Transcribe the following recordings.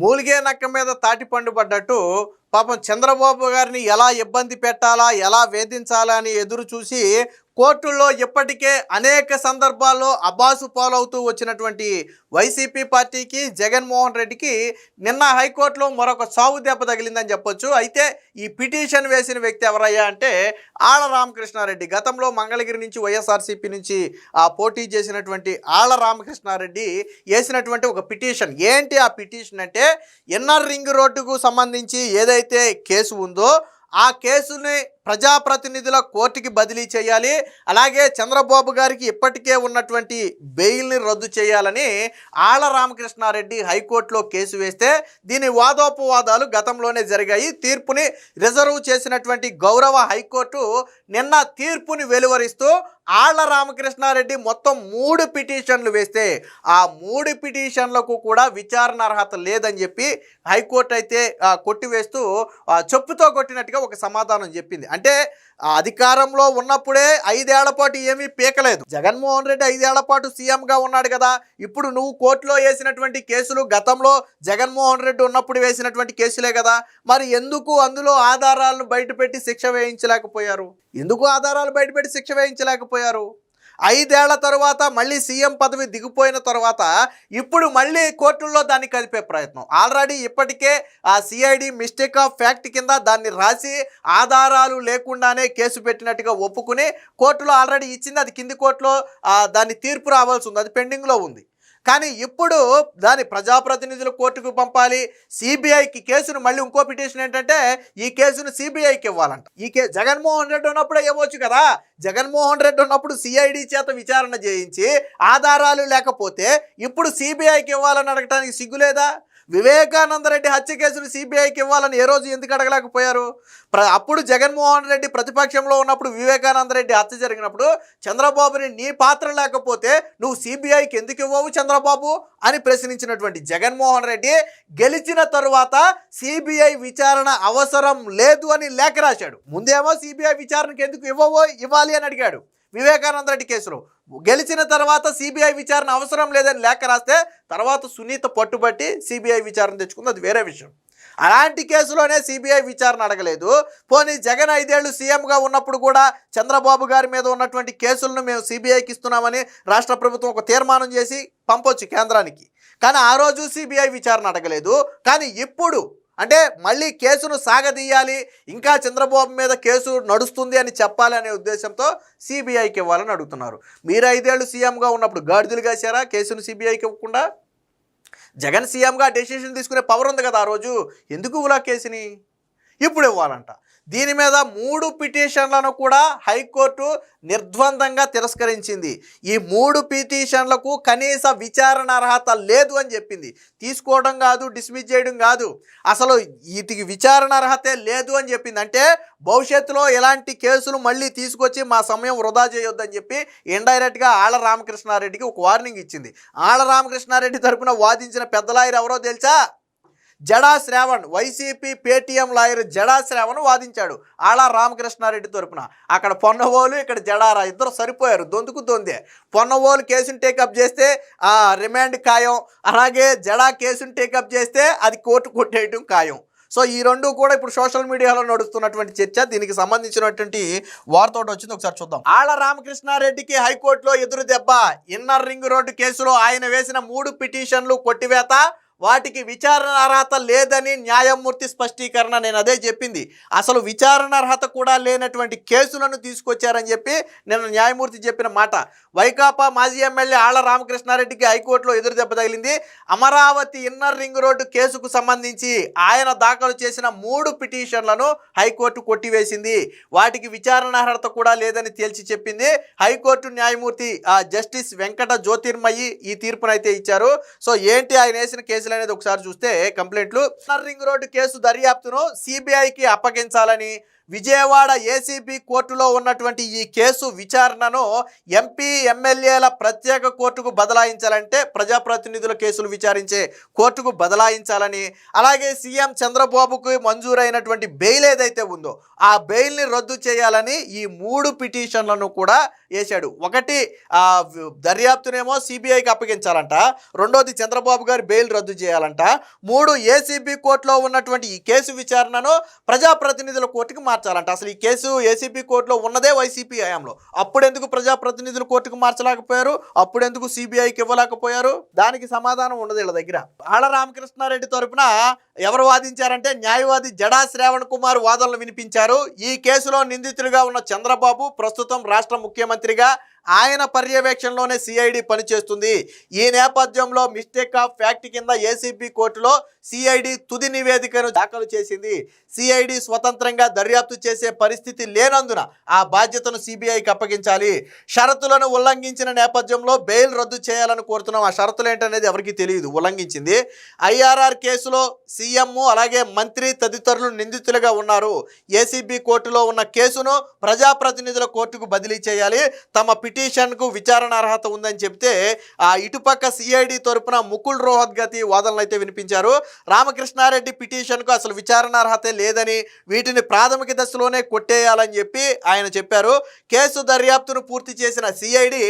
మూలిగే నక్క మీద తాటిపండు పడ్డట్టు పాపం చంద్రబాబు గారిని ఎలా ఇబ్బంది పెట్టాలా, ఎలా వేధించాలా అని ఎదురు చూసి కోర్టుల్లో ఇప్పటికే అనేక సందర్భాల్లో అబాసు పాలవుతూ వచ్చినటువంటి వైసీపీ పార్టీకి, జగన్మోహన్ రెడ్డికి నిన్న హైకోర్టులో మరొక సావు దెబ్బ తగిలిందని చెప్పొచ్చు. అయితే ఈ పిటిషన్ వేసిన వ్యక్తి ఎవరయ్యా అంటే ఆళ్ల రామకృష్ణారెడ్డి. గతంలో మంగళగిరి నుంచి వైఎస్ఆర్సీపీ నుంచి పోటీ చేసినటువంటి ఆళ్ల రామకృష్ణారెడ్డి వేసినటువంటి ఒక పిటిషన్. ఏంటి ఆ పిటిషన్ అంటే ఇన్నర్ రింగ్ రోడ్డుకు సంబంధించి ఏదైతే కేసు ఉందో ఆ కేసుని ప్రజాప్రతినిధుల కోర్టుకి బదిలీ చేయాలి, అలాగే చంద్రబాబు గారికి ఇప్పటికే ఉన్నటువంటి బెయిల్ని రద్దు చేయాలని ఆళ్ల రామకృష్ణారెడ్డి హైకోర్టులో కేసు వేస్తే దీని వాదోపవాదాలు గతంలోనే జరిగాయి. తీర్పుని రిజర్వ్ చేసినటువంటి గౌరవ హైకోర్టు నిన్న తీర్పుని వెలువరిస్తూ ఆళ్ల రామకృష్ణారెడ్డి మొత్తం 3 పిటిషన్లు వేస్తే ఆ 3 పిటిషన్లకు కూడా విచారణ అర్హత లేదని చెప్పి హైకోర్టు అయితే కొట్టివేస్తూ చెప్పుతో కొట్టినట్టుగా ఒక సమాధానం చెప్పింది. అంటే అధికారంలో ఉన్నప్పుడే 5 ఏళ్ల పాటు ఏమీ పీకలేదు. జగన్మోహన్ రెడ్డి 5 ఏళ్ల పాటు సీఎంగా ఉన్నాడు కదా. ఇప్పుడు నువ్వు కోర్టులో వేసినటువంటి కేసులు గతంలో జగన్మోహన్ రెడ్డి ఉన్నప్పుడు వేసినటువంటి కేసులే కదా. మరి ఎందుకు అందులో ఆధారాలను బయటపెట్టి శిక్ష వేయించలేకపోయారు? ఎందుకు ఆధారాలు బయటపెట్టి శిక్ష వేయించలేకపోయారు? 5 ఏళ్ల తర్వాత మళ్ళీ సీఎం పదవి దిగిపోయిన తర్వాత ఇప్పుడు మళ్ళీ కోర్టుల్లో దాన్ని కదిపే ప్రయత్నం. ఆల్రెడీ ఇప్పటికే ఆ సిఐడి మిస్టేక్ ఆఫ్ ఫ్యాక్ట్ కింద దాన్ని రాసి ఆధారాలు లేకుండానే కేసు పెట్టినట్టుగా ఒప్పుకుని కోర్టులో ఆల్రెడీ ఇచ్చింది. అది కింది కోర్టులో దాన్ని తీర్పు రావాల్సి ఉంది, అది పెండింగ్లో ఉంది. కానీ ఇప్పుడు దాని ప్రజాప్రతినిధుల కోర్టుకు పంపాలి, సిబిఐకి కేసును మళ్ళీ ఇంకో పిటిషన్ ఏంటంటే ఈ కేసును సిబిఐకి ఇవ్వాలంట. జగన్మోహన్ రెడ్డి ఉన్నప్పుడే ఇవ్వచ్చు కదా. జగన్మోహన్ రెడ్డి ఉన్నప్పుడు సిఐడి చేత విచారణ చేయించి ఆధారాలు లేకపోతే ఇప్పుడు సిబిఐకి ఇవ్వాలని అడగటానికి సిగ్గులేదా? వివేకానంద రెడ్డి హత్య కేసును సిబిఐకి ఇవ్వాలని ఏ రోజు ఎందుకు అడగలేకపోయారు? అప్పుడు జగన్మోహన్ రెడ్డి ప్రతిపక్షంలో ఉన్నప్పుడు వివేకానంద రెడ్డి హత్య జరిగినప్పుడు చంద్రబాబుని నీ పాత్ర లేకపోతే నువ్వు సిబిఐకి ఎందుకు ఇవ్వవు చంద్రబాబు అని ప్రశ్నించినటువంటి జగన్మోహన్ రెడ్డి గెలిచిన తరువాత సిబిఐ విచారణ అవసరం లేదు అని లేఖ రాశాడు. ముందేమో సిబిఐ విచారణకు ఎందుకు ఇవ్వాలి అని అడిగాడు వివేకానంద రెడ్డి కేసులో. గెలిచిన తర్వాత సిబిఐ విచారణ అవసరం లేదని లేఖ రాస్తే తర్వాత సునీత పట్టుబట్టి సిబిఐ విచారణ తెచ్చుకుంది, అది వేరే విషయం. అలాంటి కేసులోనే సిబిఐ విచారణ అడగలేదు. పోనీ జగన్ 5 ఏళ్ళు సీఎంగా ఉన్నప్పుడు కూడా చంద్రబాబు గారి మీద ఉన్నటువంటి కేసులను మేము సిబిఐకి ఇస్తున్నామని రాష్ట్ర ప్రభుత్వం ఒక తీర్మానం చేసి పంపొచ్చు కేంద్రానికి. కానీ ఆ రోజు సిబిఐ విచారణ అడగలేదు. కానీ ఇప్పుడు అంటే మళ్ళీ కేసును సాగదీయాలి, ఇంకా చంద్రబాబు మీద కేసు నడుస్తుంది అని చెప్పాలి అనే ఉద్దేశంతో సిబిఐకి ఇవ్వాలని అడుగుతున్నారు. మీరు 5 ఏళ్ళు సీఎంగా ఉన్నప్పుడు గాడిదలు కాశారా కేసును సిబిఐకి ఇవ్వకుండా? జగన్ సీఎంగా డెసిషన్ తీసుకునే పవర్ ఉంది కదా ఆ రోజు, ఎందుకు ఇలా కేసుని ఇప్పుడు ఇవ్వాలంట? దీని మీద 3 పిటిషన్లను కూడా హైకోర్టు నిర్ద్వందంగా తిరస్కరించింది. ఈ 3 పిటిషన్లకు కనీస విచారణ అర్హత లేదు అని చెప్పింది. తీసుకోవడం కాదు, డిస్మిస్ చేయడం కాదు, అసలు వీటికి విచారణ అర్హతే లేదు అని చెప్పింది. అంటే భవిష్యత్తులో ఎలాంటి కేసులు మళ్ళీ తీసుకొచ్చి మా సమయం వృధా చేయొద్దని చెప్పి ఇండైరెక్ట్గా ఆళ్ల రామకృష్ణారెడ్డికి ఒక వార్నింగ్ ఇచ్చింది. ఆళ్ల రామకృష్ణారెడ్డి తరపున వాదించిన పెద్ద లాయర్ ఎవరో తెలుసా? జడా శ్రావణ్. వైసీపీ పేటీఎం లాయర్ జడా శ్రావణ్ వాదించాడు ఆళ్ల రామకృష్ణారెడ్డి తరపున. అక్కడ పొన్నవోలు, ఇక్కడ జడారా, ఇద్దరు సరిపోయారు, దొందుకు దొందే. పొన్నవోలు కేసును టేకప్ చేస్తే రిమాండ్ ఖాయం, అలాగే జడా కేసును టేకప్ చేస్తే అది కోర్టు కొట్టేయటం ఖాయం. సో ఈ రెండు కూడా ఇప్పుడు సోషల్ మీడియాలో నడుస్తున్నటువంటి చర్చ. దీనికి సంబంధించినటువంటి వార్త ఒకటి వచ్చింది, ఒకసారి చూద్దాం. ఆళ్ల రామకృష్ణారెడ్డికి హైకోర్టులో ఎదురు దెబ్బ. ఇన్నర్ రింగ్ రోడ్డు కేసులో ఆయన వేసిన 3 పిటిషన్లు కొట్టివేత, వాటికి విచారణ అర్హత లేదని న్యాయమూర్తి స్పష్టీకరణ. నేను అదే చెప్పింది, అసలు విచారణ అర్హత కూడా లేనటువంటి కేసులను తీసుకొచ్చారని చెప్పి నేను న్యాయమూర్తి చెప్పిన మాట. వైకాపా మాజీ ఎమ్మెల్యే ఆళ్ల రామకృష్ణారెడ్డికి హైకోర్టులో ఎదురు దెబ్బ తగిలింది. అమరావతి ఇన్నర్ రింగ్ రోడ్డు కేసుకు సంబంధించి ఆయన దాఖలు చేసిన 3 పిటిషన్లను హైకోర్టు కొట్టివేసింది. వాటికి విచారణ అర్హత కూడా లేదని తేల్చి చెప్పింది. హైకోర్టు న్యాయమూర్తి జస్టిస్ వెంకట జ్యోతిర్మయి ఈ తీర్పునైతే ఇచ్చారు. సో ఏంటి ఆయన వేసిన కేసు కేసులు అనేది ఒకసారి చూస్తే కంప్లైంట్లు ఇన్నర్ రింగ్ రోడ్డు కేసు దర్యాప్తును సిబిఐకి అప్పగించాలని విజయవాడ ఏసీబీ కోర్టులో ఉన్నటువంటి ఈ కేసు విచారణను ఎంపీ ఎమ్మెల్యేల ప్రత్యేక కోర్టుకు బదలాయించాలంటే ప్రజాప్రతినిధుల కేసులు విచారించే కోర్టుకు బదలాయించాలని, అలాగే సీఎం చంద్రబాబుకు మంజూరైనటువంటి బెయిల్ ఏదైతే ఉందో ఆ బెయిల్ని రద్దు చేయాలని ఈ 3 పిటిషన్లను కూడా వేశాడు. ఒకటి దర్యాప్తునేమో సిబిఐకి అప్పగించాలంట, రెండోది చంద్రబాబు గారి బెయిల్ రద్దు చేయాలంట, 3 ఏసీబీ కోర్టులో ఉన్నటువంటి ఈ కేసు విచారణను ప్రజాప్రతినిధుల కోర్టుకు మార్చాలంట. అసలు ఈ కేసు ఏసీబీ కోర్టులో ఉన్నదే వైసీపీ హయాంలో, అప్పుడెందుకు ప్రజాప్రతినిధుల కోర్టుకు మార్చలేకపోయారు, అప్పుడెందుకు సిబిఐకి ఇవ్వలేకపోయారు? దానికి సమాధానం ఉండదు వీళ్ళ దగ్గర. ఆళ్ల రామకృష్ణారెడ్డి తరపున ఎవరు వాదించారంటే న్యాయవాది జడా శ్రావణ్ కుమార్ వాదనలు వినిపించారు. ఈ కేసులో నిందితులుగా ఉన్న చంద్రబాబు ప్రస్తుతం రాష్ట్ర ముఖ్యమంత్రిగా ఆయన పర్యవేక్షణలోనే సిఐడి పనిచేస్తుంది. ఈ నేపథ్యంలో మిస్టేక్ ఆఫ్ ఫ్యాక్ట్ కింద ఏసీబీ కోర్టులో సిఐడి తుది నివేదికను దాఖలు చేసింది. సిఐడి స్వతంత్రంగా దర్యాప్తు చేసే పరిస్థితి లేనందున ఆ బాధ్యతను సిబిఐకి అప్పగించాలి. షరతులను ఉల్లంఘించిన నేపథ్యంలో బెయిల్ రద్దు చేయాలని కోరుతున్నాం. ఆ షరతులు ఏంటనేది ఎవరికి తెలియదు. ఉల్లంఘించింది ఐఆర్ఆర్ కేసులో సీఎం అలాగే మంత్రి తదితరులు నిందితులుగా ఉన్నారు. ఏసీబీ కోర్టులో ఉన్న కేసును ప్రజాప్రతినిధుల కోర్టుకు బదిలీ చేయాలి. తమ పిటిషన్కు విచారణ అర్హత ఉందని చెప్తే ఇటుపక్క సిఐడి తరపున ముకుల్ రోహత్గతి వాదనలు అయితే వినిపించారు. రామకృష్ణారెడ్డి పిటిషన్కు అసలు విచారణ అర్హతే లేదని, వీటిని ప్రాథమిక దశలోనే కొట్టేయాలని చెప్పి ఆయన చెప్పారు. కేసు దర్యాప్తును పూర్తి చేసిన సిఐడి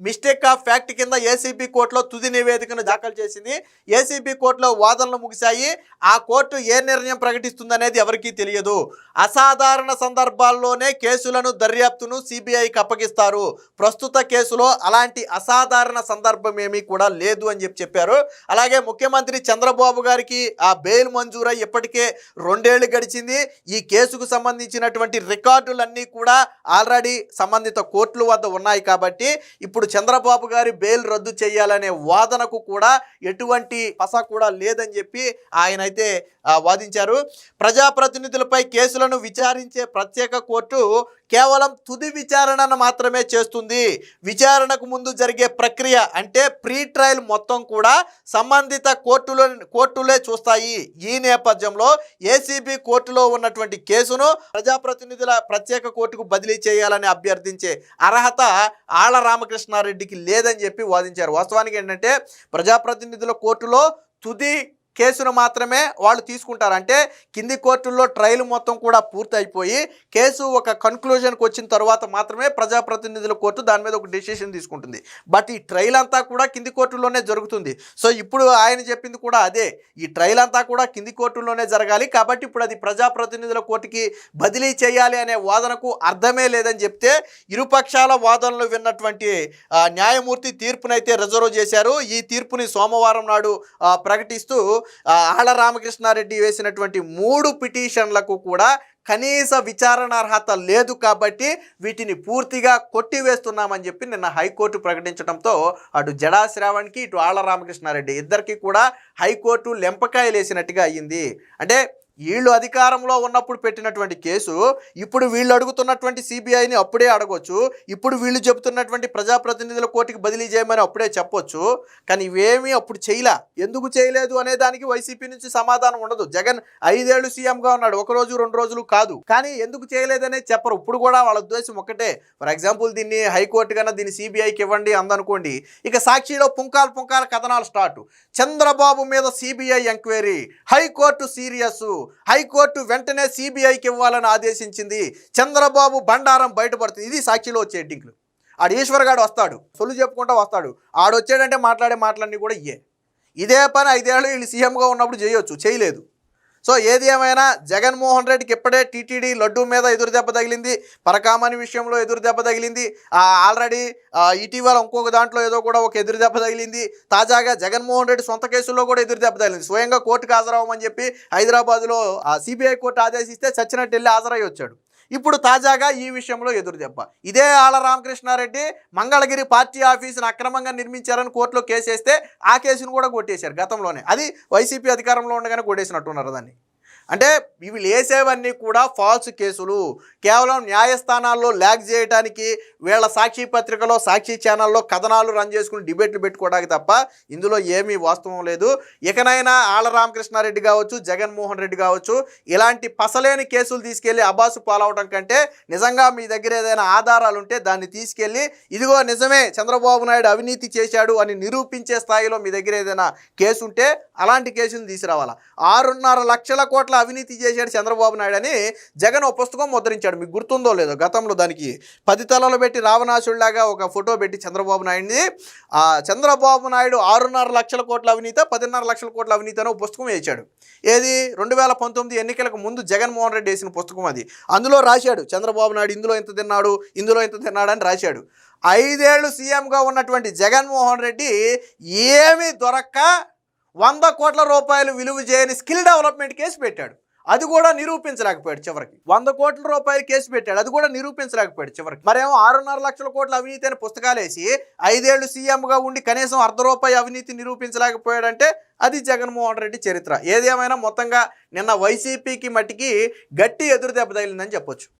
మిస్టేక్ ఆఫ్ ఫ్యాక్ట్ కింద ఏసీబీ కోర్టులో తుది నివేదికను దాఖలు చేసింది. ఏసీబీ కోర్టులో వాదనలు ముగిశాయి. ఆ కోర్టు ఏ నిర్ణయం ప్రకటిస్తుందనేది ఎవరికీ తెలియదు. అసాధారణ సందర్భాల్లోనే కేసులను దర్యాప్తును సిబిఐకి అప్పగిస్తారు. ప్రస్తుత కేసులో అలాంటి అసాధారణ సందర్భం ఏమీ కూడా లేదు అని చెప్పారు. అలాగే ముఖ్యమంత్రి చంద్రబాబు గారికి ఆ బెయిల్ మంజూరై ఇప్పటికే 2 ఏళ్లు గడిచింది. ఈ కేసుకు సంబంధించినటువంటి రికార్డులన్నీ కూడా ఆల్రెడీ సంబంధిత కోర్టుల వద్ద ఉన్నాయి కాబట్టి ఇప్పుడు చంద్రబాబు గారి బెయిల్ రద్దు చేయాలనే వాదనకు కూడా ఎటువంటి పస కూడా లేదని చెప్పి ఆయన అయితే వాదించారు. ప్రజాప్రతినిధులపై కేసులను విచారించే ప్రత్యేక కోర్టు కేవలం తుది విచారణను మాత్రమే చేస్తుంది. విచారణకు ముందు జరిగే ప్రక్రియ అంటే ప్రీ ట్రయల్ మొత్తం కూడా సంబంధిత కోర్టులే చూస్తాయి. ఈ నేపథ్యంలో ఏసీబీ కోర్టులో ఉన్నటువంటి కేసును ప్రజాప్రతినిధుల ప్రత్యేక కోర్టుకు బదిలీ చేయాలని అభ్యర్థించే అర్హత ఆళ్ల రామకృష్ణారెడ్డికి లేదని చెప్పి వాదించారు. వాస్తవానికి ఏంటంటే ప్రజాప్రతినిధుల కోర్టులో తుది కేసును మాత్రమే వాళ్ళు తీసుకుంటారు. అంటే కింది కోర్టుల్లో ట్రయల్ మొత్తం కూడా పూర్తి అయిపోయి కేసు ఒక కన్క్లూజన్కి వచ్చిన తర్వాత మాత్రమే ప్రజాప్రతినిధుల కోర్టు దాని మీద ఒక డెసిషన్ తీసుకుంటుంది. బట్ ఈ ట్రయల్ అంతా కూడా కింది కోర్టుల్లోనే జరుగుతుంది. సో ఇప్పుడు ఆయన చెప్పింది కూడా అదే, ఈ ట్రయల్ అంతా కూడా కింది కోర్టుల్లోనే జరగాలి కాబట్టి ఇప్పుడు అది ప్రజాప్రతినిధుల కోర్టుకి బదిలీ చేయాలి అనే వాదనకు అర్థమే లేదని చెప్తే ఇరుపక్షాల వాదనలు విన్నటువంటి న్యాయమూర్తి తీర్పునైతే రిజర్వ్ చేశారు. ఈ తీర్పుని సోమవారం నాడు ప్రకటిస్తూ ఆళ్ల రామకృష్ణారెడ్డి వేసినటువంటి 3 పిటిషన్లకు కూడా కనీస విచారణార్హత లేదు కాబట్టి వీటిని పూర్తిగా కొట్టివేస్తున్నామని చెప్పి నిన్న హైకోర్టు ప్రకటించడంతో అటు జడా శ్రావణ్కి ఇటు ఆళ్ల రామకృష్ణారెడ్డి ఇద్దరికి కూడా హైకోర్టు లెంపకాయలు వేసినట్టుగా అయ్యింది. అంటే వీళ్ళు అధికారంలో ఉన్నప్పుడు పెట్టినటువంటి కేసు ఇప్పుడు వీళ్ళు అడుగుతున్నటువంటి సిబిఐని అప్పుడే అడగొచ్చు, ఇప్పుడు వీళ్ళు చెబుతున్నటువంటి ప్రజాప్రతినిధుల కోర్టుకి బదిలీ చేయమని అప్పుడే చెప్పొచ్చు. కానీ ఇవేమీ అప్పుడు చేయలే. ఎందుకు చేయలేదు అనే దానికి వైసీపీ నుంచి సమాధానం ఉండదు. జగన్ 5 ఏళ్ళు సీఎంగా ఉన్నాడు, 1 రోజు 2 రోజులు కాదు. కానీ ఎందుకు చేయలేదనేది చెప్పరు. ఇప్పుడు కూడా వాళ్ళ ఉద్దేశం ఒకటే. ఫర్ ఎగ్జాంపుల్ దీన్ని హైకోర్టు కన్నా దీన్ని సిబిఐకి ఇవ్వండి అందనుకోండి, ఇక సాక్షిలో పుంకాల కథనాలు స్టార్ట్. చంద్రబాబు మీద CBI enquiry, high court serious, high court వెంటనే సిబిఐకి ఇవ్వాలని ఆదేశించింది, చంద్రబాబు బండారం బయటపడుతుంది. ఇది సాక్షిలో వచ్చే హెడ్డింగ్లు. ఆడు ఈశ్వర్ గాడు వస్తాడు, సొల్లు చెప్పుకుంటూ వస్తాడు. ఆడొచ్చాడంటే మాట్లాడే మాటలన్నీ కూడా ఇదే పని 5 ఏళ్ళు వీళ్ళు సీఎంగా ఉన్నప్పుడు చేయొచ్చు, చేయలేదు. సో ఏది ఏమైనా జగన్మోహన్ రెడ్డికి ఇప్పుడే టీటీడీ లడ్డూ మీద ఎదురు దెబ్బ తగిలింది, పరకామణి విషయంలో ఎదురు దెబ్బ తగిలింది, ఆల్రెడీ ఇటీవల ఇంకొక దాంట్లో ఏదో కూడా ఒక ఎదురు దెబ్బ తగిలింది. తాజాగా జగన్మోహన్ రెడ్డి సొంత కేసుల్లో కూడా ఎదురు దెబ్బ తగిలింది. స్వయంగా కోర్టుకు హాజరవ్వమని చెప్పి హైదరాబాద్లో సిబిఐ కోర్టు ఆదేశిస్తే చచ్చినట్టు వెళ్ళి హాజరై వచ్చాడు. ఇప్పుడు తాజాగా ఈ విషయంలో ఎదురు దెబ్బ. ఇదే ఆళ్ల రామకృష్ణారెడ్డి మంగళగిరి పార్టీ ఆఫీసును అక్రమంగా నిర్మించారని కోర్టులో కేసు వేస్తే ఆ కేసును కూడా కొట్టేశారు గతంలోనే. అది వైసీపీ అధికారంలో ఉండగానే కొట్టేసినట్టున్నారు దాన్ని. అంటే ఇవి లేసేవన్నీ కూడా ఫాల్స్ కేసులు, కేవలం న్యాయస్థానాల్లో ల్యాగ్ చేయడానికి, వీళ్ళ సాక్షి పత్రికలో సాక్షి ఛానల్లో కథనాలు రన్ చేసుకుని డిబేట్లు పెట్టుకోవడానికి తప్ప ఇందులో ఏమీ వాస్తవం లేదు. ఇకనైనా ఆళ్ల రామకృష్ణారెడ్డి కావచ్చు, జగన్మోహన్ రెడ్డి కావచ్చు, ఇలాంటి పసలేని కేసులు తీసుకెళ్లి అబాసు పాలవడం కంటే నిజంగా మీ దగ్గర ఏదైనా ఆధారాలు ఉంటే దాన్ని తీసుకెళ్ళి ఇదిగో నిజమే చంద్రబాబు నాయుడు అవినీతి చేశాడు అని నిరూపించే స్థాయిలో మీ దగ్గర ఏదైనా కేసు ఉంటే అలాంటి కేసులు తీసుకురావాలా. 6.5 లక్షల కోట్ల అవినీతి చేశాడు చంద్రబాబు నాయుడు అని జగన్ ఒక పుస్తకం ముద్రించాడు. మీకు గుర్తుందో లేదో, గతంలో దానికి 10 తలలు పెట్టి రావణాసుడిలాగా ఒక ఫోటో పెట్టి చంద్రబాబు నాయుడిని, చంద్రబాబు నాయుడు 6.5 లక్షల కోట్ల అవినీతి, 10.5 లక్షల కోట్ల అవినీతి అని ఒక పుస్తకం వేశాడు. ఏది 2019 ఎన్నికలకు ముందు జగన్మోహన్ రెడ్డి వేసిన పుస్తకం అది. అందులో రాశాడు చంద్రబాబు నాయుడు ఇందులో ఎంత తిన్నాడు, ఇందులో ఎంత తిన్నాడు అని రాశాడు. 5 ఏళ్ళు సీఎంగా ఉన్నటువంటి జగన్మోహన్ రెడ్డి ఏమీ దొరక్క 100 కోట్ల రూపాయలు విలువ చేయని స్కిల్ డెవలప్మెంట్ కేసు పెట్టాడు. అది కూడా నిరూపించలేకపోయాడు చివరికి. 100 కోట్ల రూపాయలు కేసు పెట్టాడు, అది కూడా నిరూపించలేకపోయాడు చివరికి. మరేమో 6.5 లక్షల కోట్ల అవినీతి అని పుస్తకాలు వేసి 5 ఏళ్ళు సీఎంగా ఉండి కనీసం ₹1 అవినీతి నిరూపించలేకపోయాడంటే అది జగన్మోహన్ రెడ్డి చరిత్ర. ఏదేమైనా మొత్తంగా నిన్న వైసీపీకి మట్టికి గట్టి ఎదురు దెబ్బ తగిలిందని చెప్పొచ్చు.